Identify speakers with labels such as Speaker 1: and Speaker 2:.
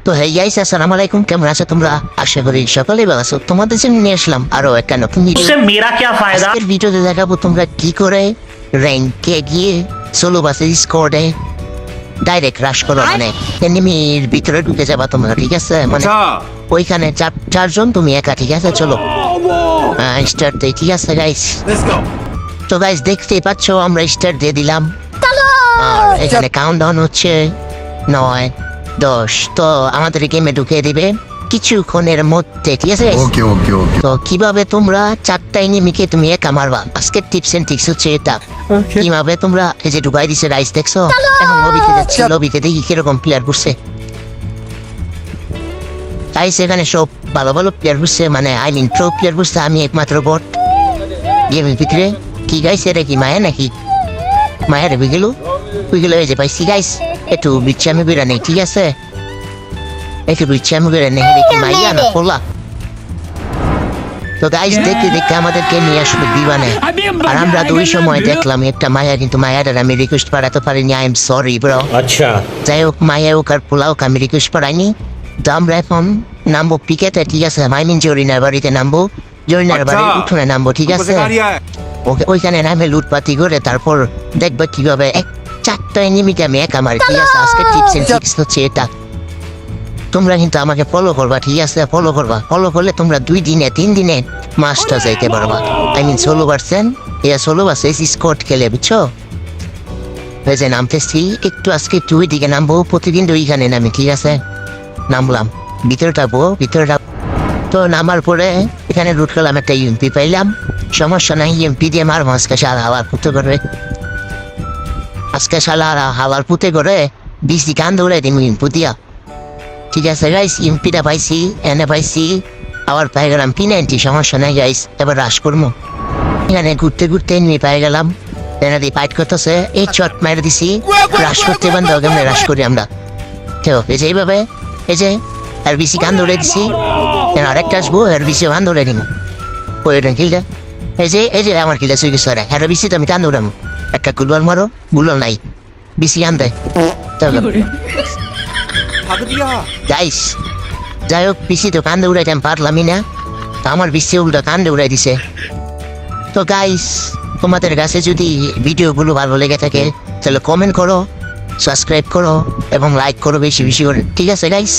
Speaker 1: তো hey guys, আসসালামু আলাইকুম। কেমন আছো তোমরা? আশা করি সকালে ভালো আছো। তোমাদের জন্য নিয়ে আসলাম আরো একটা নতুন ভিডিও।
Speaker 2: उससे मेरा क्या फायदा।
Speaker 1: আজকের ভিডিওতে দেখাবো তোমরা কি করে র্যাঙ্কে গিয়ে সোলো বাসের স্কোয়াডে ডাইরেক্ট রাশ করো, মানে এনিমির ভিতরে ঢুকে যাবা তোমরা, ঠিক আছে? মানে ওইখানে চারজন, তুমি একা, ঠিক আছে? চলো স্টার্ট দেই, ঠিক আছে গাইস? তো গাইস দেখতেই পাচ্ছ আমরা স্টার্ট দিয়ে দিলাম। আর এখানে কাউন্টডাউন হচ্ছে 9, 10। তো আমাদের গেমে ঢুকিয়ে দিবে কিছুক্ষণের মধ্যে, ঠিক আছে?
Speaker 3: ওকে ওকে ওকে
Speaker 1: তো কিভাবে তোমরা চারটা এনিমিকে তুমি একা মারবা, আজকের টিপস এন্ড ট্রিক্স হচ্ছে এটা। কিভাবে তোমরা এই যে ঢুকাই দিছে রাইস, দেখছো? এখন লবিতে যাচ্ছি, লবিতে দেখি কিরকম প্লেয়ার ঘুরছে। তাই সেখানে সব ভালো ভালো প্লেয়ার ঘুরছে, মানে আই মিন প্রো প্লেয়ার ঘুরছে, আমি একমাত্র বট গেমের ভিতরে। কি গাইস, এটা কি মায়া নাকি? মায়ের বিগেলো ওইগুলো এই যে পাইছি গাইস। একটু বিচ্ছামি বেড়া নেই, ঠিক আছে? একটু বিচ্ছামি বেড়া নেই, দেখি মাইয়া না পোলা। তো গাইস দেখতে দেখতে আমাদেরকে নিয়ে আসবে দিবানে। আর আমরা দুই সময় দেখলাম একটা মায়া, কিন্তু মায়াটার আমি রিকোয়েস্ট পাঠাতে পারিনি। I am sorry bro.
Speaker 2: अच्छा
Speaker 1: যাই হোক, মায়া হোক আর পোলা হোক, আমি রিকোয়েস্ট পাঠাইনি। তো আমরা এখন নামবো পিকেটে, ঠিক আছে? মাইমিন জরিনার বাড়িতে নামবো, জরিনার বাড়ির উঠোনে নামবো, ঠিক আছে? ওকে ওইখানে নামে লুটপাতি করে তারপর দেখবে কিভাবে চারটা এনিমিকে আমি একা মারি, ঠিক আছে? আজকে টিপস এন্ড ট্রিক্স হচ্ছে এটা। তোমরা কিন্তু আমাকে ফলো করবা, ঠিক আছে? ফলো করবা, ফলো করলে তোমরা 2 দিনে 3 দিনে মাস্টার যাইতে পারবা। আই মিন 16% ষোলো বাসে স্কোয়াড খেলে, বুঝছো? এই যে নামতেছি একটু, আজকে একটু ওইদিকে নামবো, প্রতিদিন ওইখানে নামি, ঠিক আছে? নামলাম, ভিতরে যাবো, তো নামার পরে এখানে রুট করলাম, একটা ইউএমপি পাইলাম। সমস্যা নাই, ইউএমপি দিয়ে মারবো আজকে। শালা হাওয়ার পুঁতে করে, আজকে শালা হাওয়ার পুঁতে করে বিসি কান দৌড়াই দিন ইউএমপি দিয়া, ঠিক আছে গাইস? ইউএমপিটা পাইছি, এনে পাইছি, আবার পাই গেলাম P90। সমস্যা নাই গাইস, এবার রাশ করবো। এখানে ঘুরতে ঘুরতে এনিমি পাই গেলাম, এনে দিয়ে ফাইট করতেছে, এই চট মাইরে দিছি। রাশ করতে বান্ধব কেমন রাশ করি আমরা, তো এই যে এইভাবে, এই যে আর বিসি কান দৌড়ে দিছি। আরেকটা আসবো, আর বিসি কান দৌড়ে দিব ওই কিলটা। এই যে আমার কিলটা সুইগি সরে, হ্যাঁ বিসি তো আমি কান দৌড়াম। একটা গুলবার মারো, গুলো নাই, বিসি কান দেয়। গাইস যাই হোক, বিসি তো কান্দে উড়াইতে আমি পারলামই না, তো আমার বিসি উল্টা কান্দে উড়াই দিছে। তো গাইস তোমাদের কাছে যদি ভিডিওগুলো ভালো লেগে থাকে তাহলে কমেন্ট করো, সাবস্ক্রাইব করো এবং লাইক করো বেশি বেশি করে, ঠিক আছে গাইস?